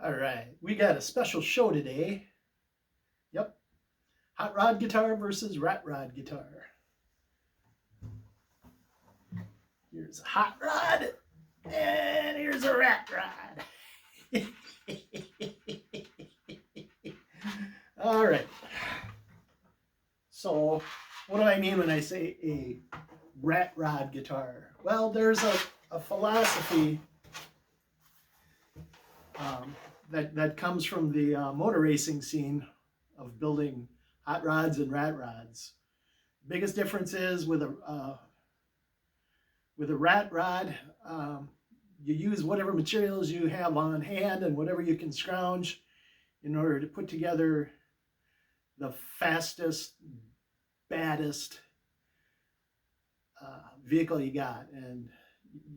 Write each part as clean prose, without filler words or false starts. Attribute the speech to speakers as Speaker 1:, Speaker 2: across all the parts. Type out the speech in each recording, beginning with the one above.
Speaker 1: All right, we got a special show today. Yep, Hotrod guitar versus Ratrod guitar. Here's a Hotrod, and here's a Ratrod. All right. So, what do I mean when I say a Ratrod guitar? Well, there's a philosophy that comes from the motor racing scene of building hot rods and rat rods. Biggest difference is with a rat rod, you use whatever materials you have on hand and whatever you can scrounge in order to put together the fastest, baddest vehicle you got, and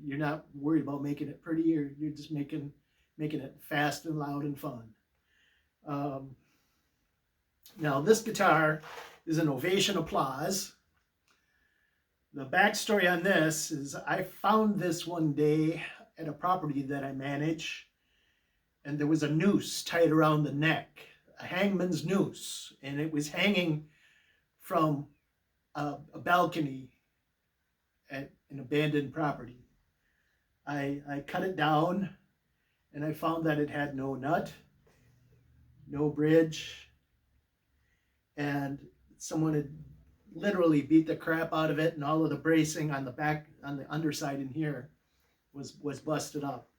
Speaker 1: you're not worried about making it pretty. You're just making it fast and loud and fun. Now this guitar is an Ovation Applause. The backstory on this is I found this one day at a property that I manage, and there was a noose tied around the neck, a hangman's noose, and it was hanging from a balcony at an abandoned property. I cut it down, and I found that it had no nut, no bridge, and someone had literally beat the crap out of it, and all of the bracing on the back, on the underside in here, was busted up.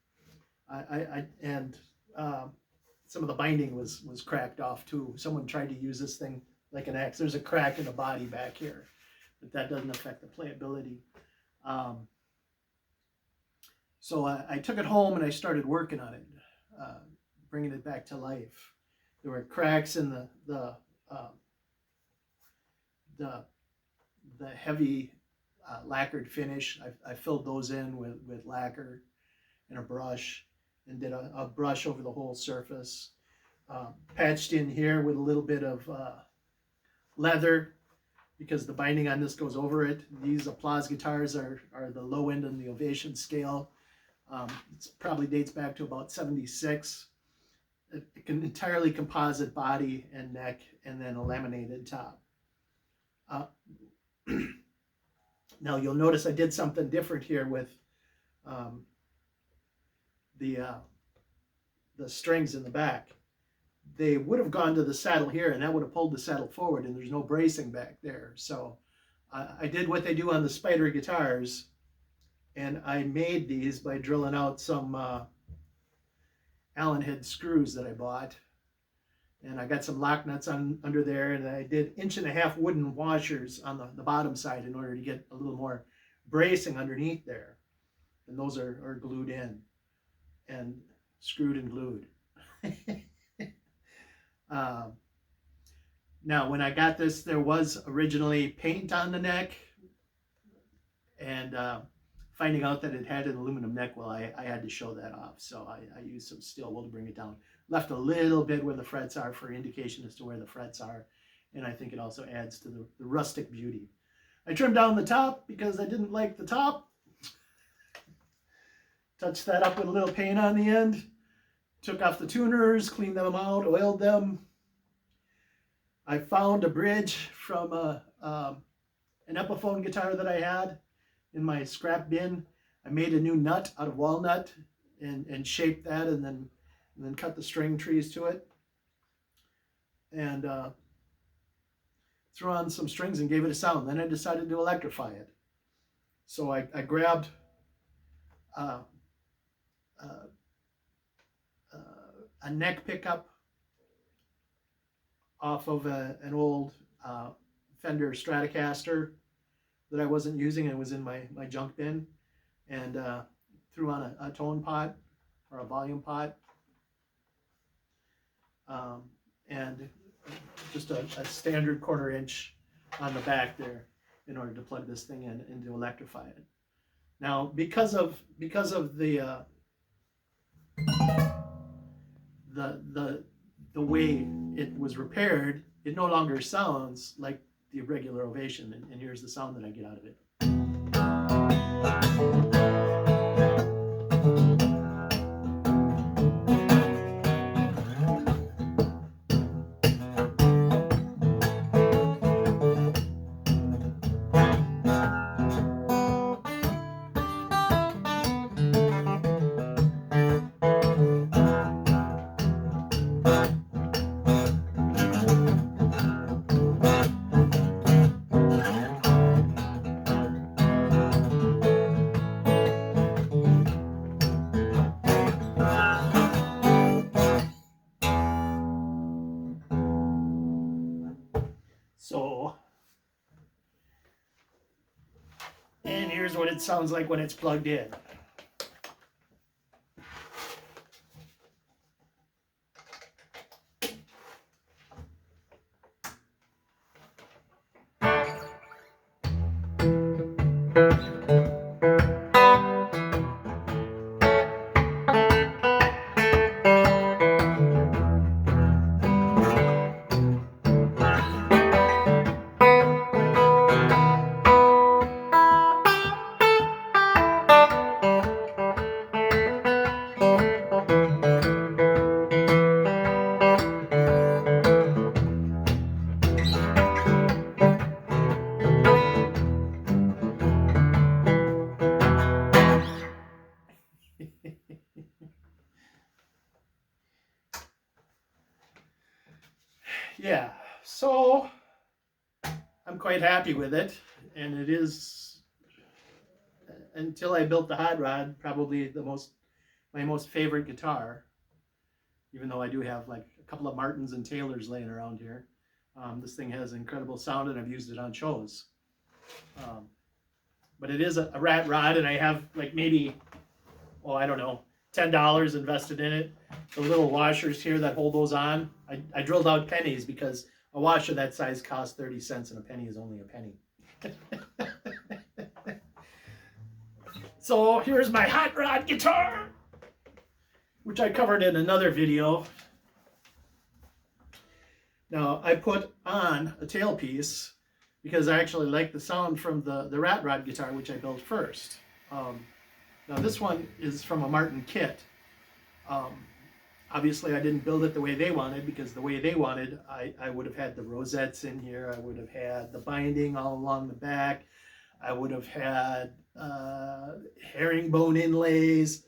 Speaker 1: Some of the binding was cracked off too. Someone tried to use this thing like an axe. There's a crack in the body back here, but that doesn't affect the playability. So I took it home and I started working on it, bringing it back to life. There were cracks in the heavy lacquered finish. I filled those in with lacquer and a brush, and did a brush over the whole surface. Patched in here with a little bit of leather, because the binding on this goes over it. These Applause guitars are the low end on the Ovation scale. It probably dates back to about 76. An entirely composite body and neck, and then a laminated top. Now you'll notice I did something different here with the strings in the back. They would have gone to the saddle here, and that would have pulled the saddle forward, and there's no bracing back there. So I did what they do on the Spider guitars, and I made these by drilling out some Allen head screws that I bought, and I got some lock nuts under there, and I did 1.5 inch wooden washers on the bottom side in order to get a little more bracing underneath there, and those are glued in and screwed and glued. Now when I got this, there was originally paint on the neck, and finding out that it had an aluminum neck, well, I had to show that off, so I used some steel wool to bring it down. Left a little bit where the frets are for indication as to where the frets are, and I think it also adds to the rustic beauty. I trimmed down the top because I didn't like the top. Touched that up with a little paint on the end. Took off the tuners, cleaned them out, oiled them. I found a bridge from an Epiphone guitar that I had in my scrap bin. I made a new nut out of walnut and shaped that, and then cut the string trees to it, and threw on some strings and gave it a sound. Then I decided to electrify it. So I grabbed a neck pickup off of an old Fender Stratocaster that I wasn't using. It was in my junk bin, and threw on a tone pot or a volume pot, and just a standard 1/4 inch on the back there in order to plug this thing in and to electrify it. Now, because of the way it was repaired, it no longer sounds like the regular Ovation, and here's the sound that I get out of it. go. And here's what it sounds like when it's plugged in. Yeah, so I'm quite happy with it, and it is, until I built the Hot Rod, probably my most favorite guitar, even though I do have like a couple of Martins and Taylors laying around here. This thing has incredible sound, and I've used it on shows. But it is a Ratrod, and I have like maybe, oh, I don't know, $10 invested in it. The little washers here that hold those on, I drilled out pennies because a washer that size costs 30 cents and a penny is only a penny. So here's my Hot Rod guitar, which I covered in another video. Now I put on a tailpiece because I actually like the sound from the Ratrod guitar, which I built first. Now this one is from a Martin kit. Obviously I didn't build it the way they wanted, because the way they wanted, I would have had the rosettes in here, I would have had the binding all along the back, I would have had herringbone inlays.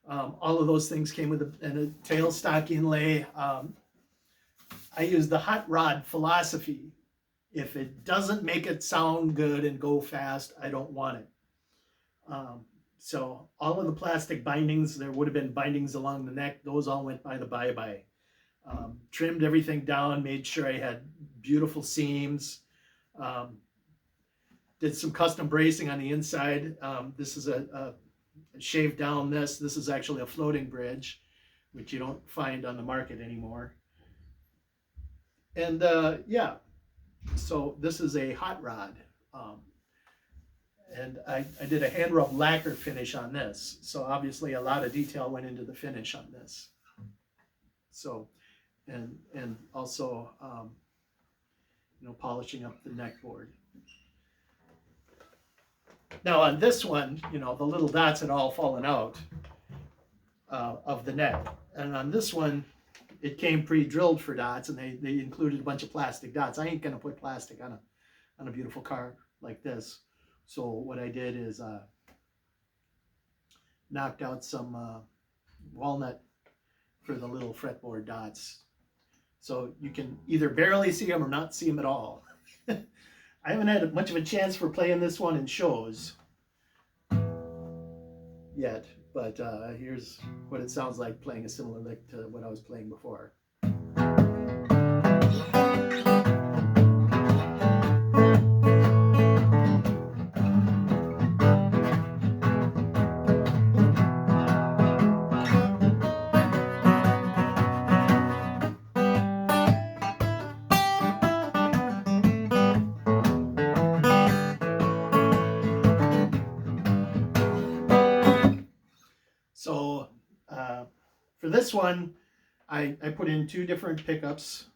Speaker 1: All of those things came with a tailstock inlay. I use the Hot Rod philosophy. If it doesn't make it sound good and go fast, I don't want it. So all of the plastic bindings, there would have been bindings along the neck, those all went by the bye-bye. Trimmed everything down, made sure I had beautiful seams. Did some custom bracing on the inside. This is a shaved down this. This is actually a floating bridge, which you don't find on the market anymore. And yeah, so this is a Hot Rod. And I did a hand rub lacquer finish on this. So obviously a lot of detail went into the finish on this. So, and also, you know, polishing up the neck board. Now on this one, you know, the little dots had all fallen out of the neck. And on this one, it came pre-drilled for dots, and they included a bunch of plastic dots. I ain't gonna put plastic on a beautiful car like this. So what I did is knocked out some walnut for the little fretboard dots. So you can either barely see them or not see them at all. I haven't had much of a chance for playing this one in shows yet, but here's what it sounds like playing a similar lick to what I was playing before. So for this one, I put in two different pickups.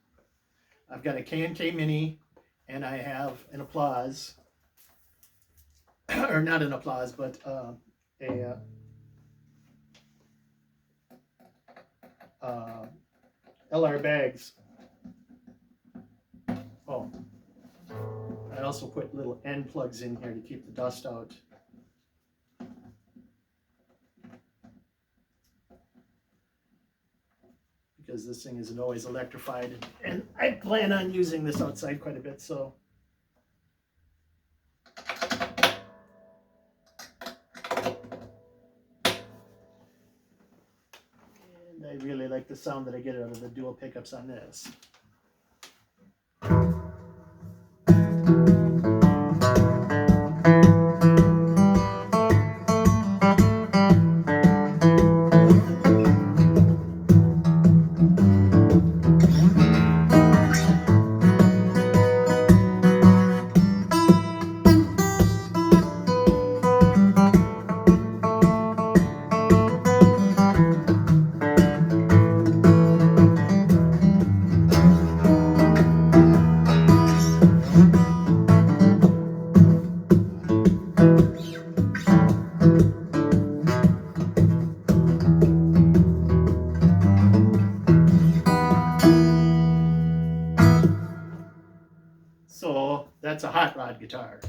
Speaker 1: I've got a K&K Mini, and I have an Applause, or not an Applause, but LR Bags. Oh, I also put little end plugs in here to keep the dust out. Because this thing isn't always electrified, and I plan on using this outside quite a bit, so. And I really like the sound that I get out of the dual pickups on this. And So that's a hot rod guitar.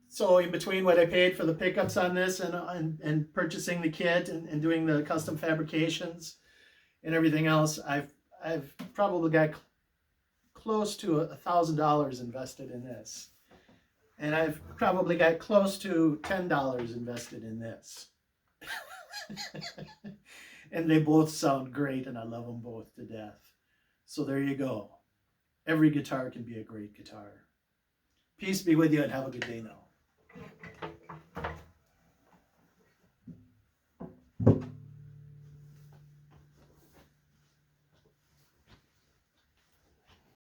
Speaker 1: So in between what I paid for the pickups on this and purchasing the kit and doing the custom fabrications and everything else, I've probably got close to $1,000 invested in this. And I've probably got close to $10 invested in this. And they both sound great, and I love them both to death. So there you go. Every guitar can be a great guitar. Peace be with you, and have a good day now.